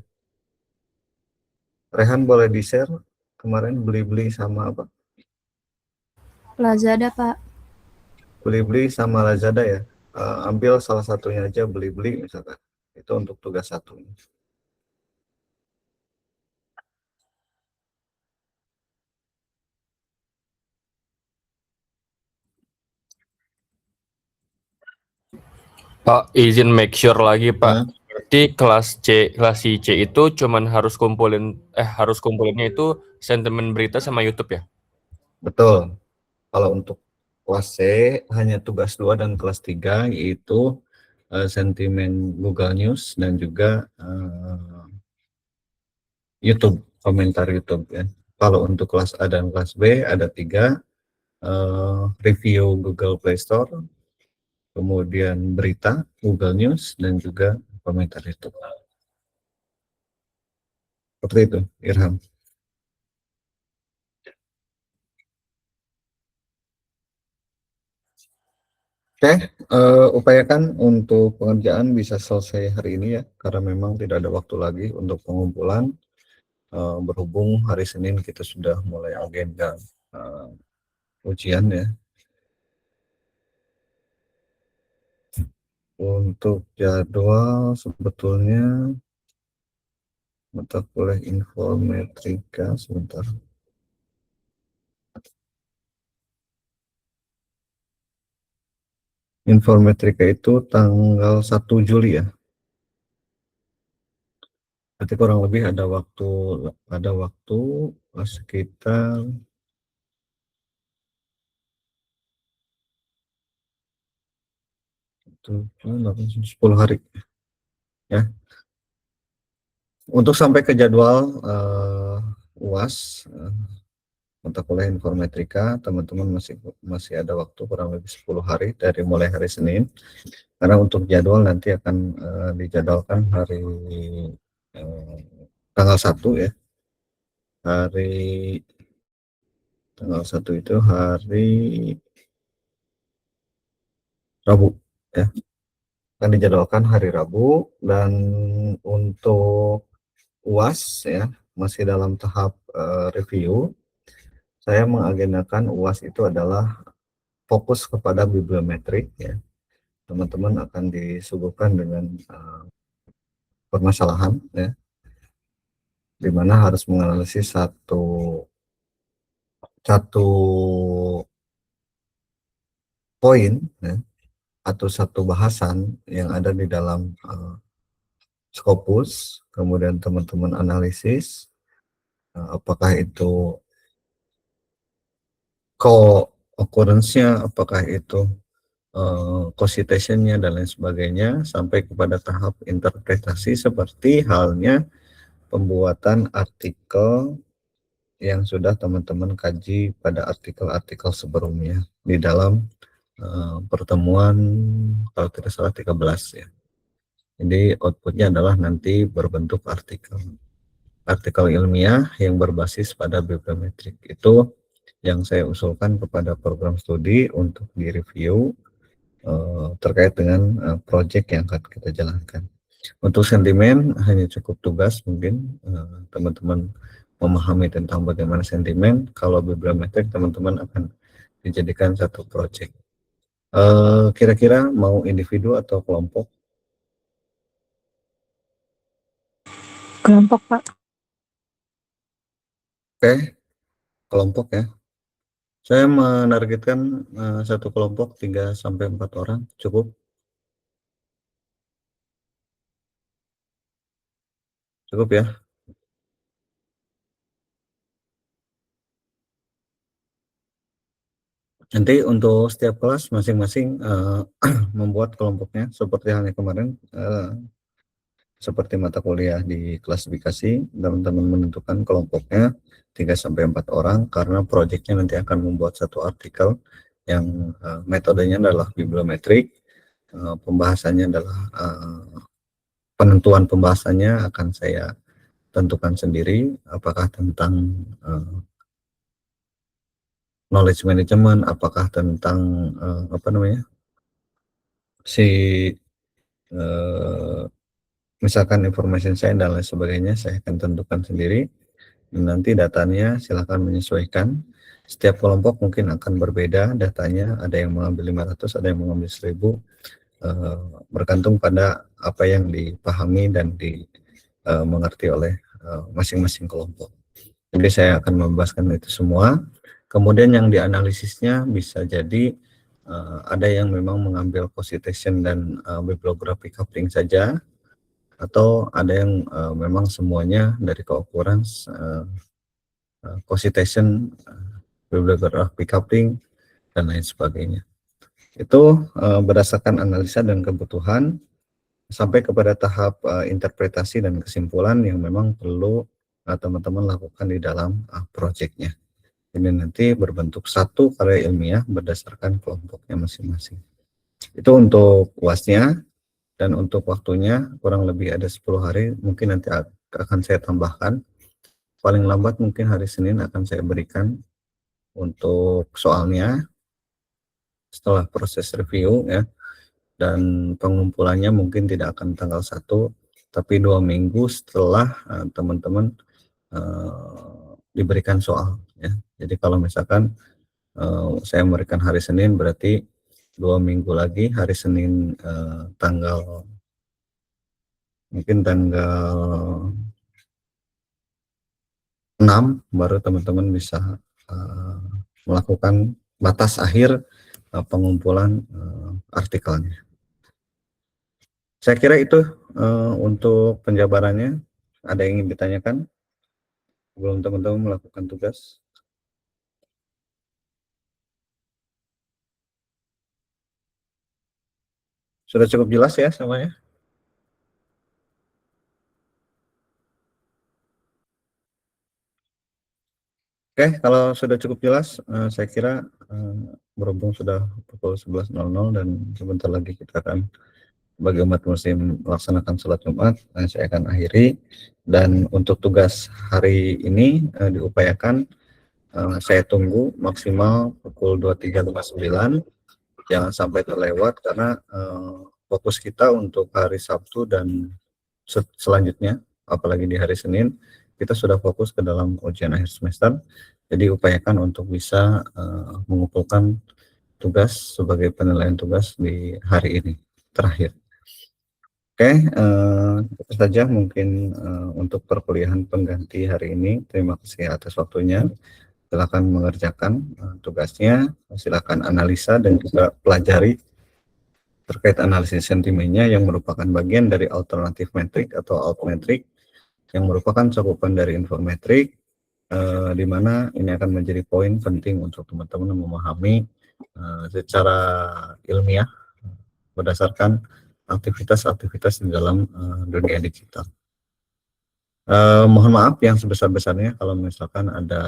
Rehan boleh di-share kemarin beli-beli sama apa? Lazada, Pak. Beli-beli sama Lazada ya. Ambil salah satunya aja, beli-beli misalkan. Itu untuk tugas 1. Pak, izin make sure lagi, Pak. Berarti kelas C itu cuman harus kumpulinnya itu sentimen berita sama YouTube ya? Betul. Kalau untuk kelas C hanya tugas 2 dan kelas 3 yaitu sentimen Google News dan juga YouTube, komentar YouTube ya. Kalau untuk kelas A dan kelas B ada 3, review Google Play Store, kemudian berita Google News, dan juga komentar YouTube. Seperti itu, Irham. Oke, upayakan untuk pengerjaan bisa selesai hari ini ya, karena memang tidak ada waktu lagi untuk pengumpulan. Berhubung hari Senin kita sudah mulai agenda ujian ya. Untuk jadwal sebetulnya mata kuliah Informetrika sebentar. Informetrika itu tanggal 1 Juli ya. Berarti kurang lebih ada waktu sekitar 10 hari ya. Untuk sampai ke jadwal UAS mata kuliah Informetrika, teman-teman masih ada waktu kurang lebih 10 hari dari mulai hari Senin. Karena untuk jadwal nanti akan dijadwalkan hari tanggal 1 ya. Hari tanggal 1 itu hari Rabu ya. Akan dijadwalkan hari Rabu, dan untuk UAS ya masih dalam tahap review. Saya mengagendakan UAS itu adalah fokus kepada bibliometrik ya. Teman-teman akan disuguhkan dengan permasalahan ya, di mana harus menganalisis satu poin ya, atau satu bahasan yang ada di dalam Scopus, kemudian teman-teman analisis apakah itu co-occurrence-nya, apakah itu co-citation-nya, dan lain sebagainya, sampai kepada tahap interpretasi seperti halnya pembuatan artikel yang sudah teman-teman kaji pada artikel-artikel sebelumnya di dalam pertemuan kalau tidak salah 13 ya. Jadi outputnya adalah nanti berbentuk artikel ilmiah yang berbasis pada bibliometrik. Itu yang saya usulkan kepada program studi untuk direview terkait dengan proyek yang akan kita jalankan. Untuk sentimen hanya cukup tugas mungkin teman-teman memahami tentang bagaimana sentimen. Kalau bibliometrik teman-teman akan dijadikan satu proyek. Kira-kira mau individu atau kelompok? Kelompok, Pak. Oke, kelompok ya. Saya menargetkan satu kelompok 3 sampai 4 orang, cukup. Cukup ya. Nanti untuk setiap kelas masing-masing membuat kelompoknya seperti halnya kemarin, seperti mata kuliah di klasifikasi, teman-teman menentukan kelompoknya 3 sampai 4 orang karena proyeknya nanti akan membuat satu artikel yang metodenya adalah bibliometrik, pembahasannya adalah penentuan pembahasannya akan saya tentukan sendiri, apakah tentang knowledge management, apakah tentang misalkan information science dan lain sebagainya, saya akan tentukan sendiri. Nanti datanya silakan menyesuaikan. Setiap kelompok mungkin akan berbeda datanya, ada yang mengambil 500, ada yang mengambil 1000, bergantung pada apa yang dipahami dan dimengerti oleh masing-masing kelompok. Jadi saya akan membahaskan itu semua. Kemudian yang dianalisisnya bisa jadi ada yang memang mengambil co-citation dan bibliography coupling saja, atau ada yang memang semuanya dari keukuran co-citation, bibliography coupling, dan lain sebagainya. Itu berdasarkan analisa dan kebutuhan sampai kepada tahap interpretasi dan kesimpulan yang memang perlu teman-teman lakukan di dalam proyeknya. Ini nanti berbentuk satu karya ilmiah berdasarkan kelompoknya masing-masing. Itu untuk UASnya, dan untuk waktunya kurang lebih ada 10 hari, mungkin nanti akan saya tambahkan. Paling lambat mungkin hari Senin akan saya berikan untuk soalnya setelah proses review ya, dan pengumpulannya mungkin tidak akan tanggal 1, tapi 2 minggu setelah teman-teman diberikan soal ya. Jadi kalau misalkan saya memberikan hari Senin, berarti 2 minggu lagi hari Senin mungkin tanggal 6 baru teman-teman bisa melakukan batas akhir pengumpulan artikelnya. Saya kira itu untuk penjabarannya. Ada yang ingin ditanyakan sebelum teman-teman melakukan tugas? Sudah cukup jelas ya semuanya? Oke, kalau sudah cukup jelas, saya kira berhubung sudah pukul 11.00 dan sebentar lagi kita akan bagi umat muslim melaksanakan sholat Jumat, saya akan akhiri. Dan untuk tugas hari ini diupayakan saya tunggu maksimal pukul 23.59, jangan sampai terlewat karena fokus kita untuk hari Sabtu dan selanjutnya, apalagi di hari Senin, kita sudah fokus ke dalam ujian akhir semester. Jadi upayakan untuk bisa mengumpulkan tugas sebagai penilaian tugas di hari ini terakhir. Oke, itu saja mungkin untuk perkuliahan pengganti hari ini. Terima kasih atas waktunya. Silakan mengerjakan tugasnya, silakan analisa dan juga pelajari terkait analisis sentimennya yang merupakan bagian dari alternatif metrik atau altmetrik, yang merupakan cakupan dari informetrik, di mana ini akan menjadi poin penting untuk teman-teman memahami secara ilmiah berdasarkan aktivitas-aktivitas di dalam dunia digital. Mohon maaf yang sebesar-besarnya kalau misalkan ada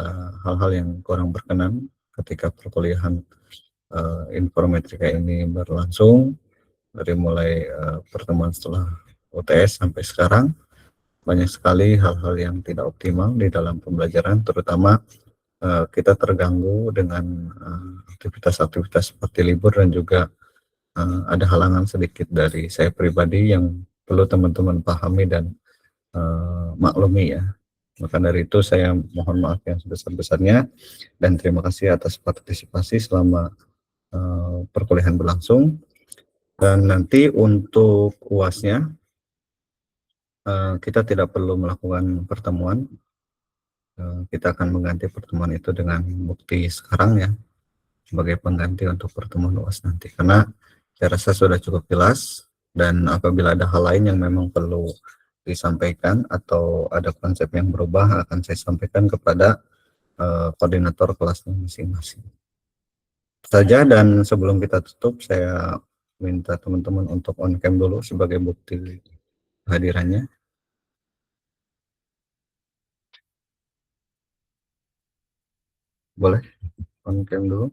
hal-hal yang kurang berkenan ketika perkuliahan informatika ini berlangsung dari mulai pertemuan setelah UTS sampai sekarang. Banyak sekali hal-hal yang tidak optimal di dalam pembelajaran, terutama kita terganggu dengan aktivitas-aktivitas seperti libur, dan juga ada halangan sedikit dari saya pribadi yang perlu teman-teman pahami dan maklumi ya. Maka dari itu saya mohon maaf yang sebesar-besarnya, dan terima kasih atas partisipasi selama perkuliahan berlangsung. Dan nanti untuk UASnya kita tidak perlu melakukan pertemuan. Kita akan mengganti pertemuan itu dengan bukti sekarang ya, sebagai pengganti untuk pertemuan UAS nanti, karena saya rasa sudah cukup jelas. Dan apabila ada hal lain yang memang perlu disampaikan atau ada konsep yang berubah, akan saya sampaikan kepada koordinator kelasnya masing-masing saja. Dan sebelum kita tutup, saya minta teman-teman untuk on cam dulu sebagai bukti kehadirannya. Boleh on cam dulu.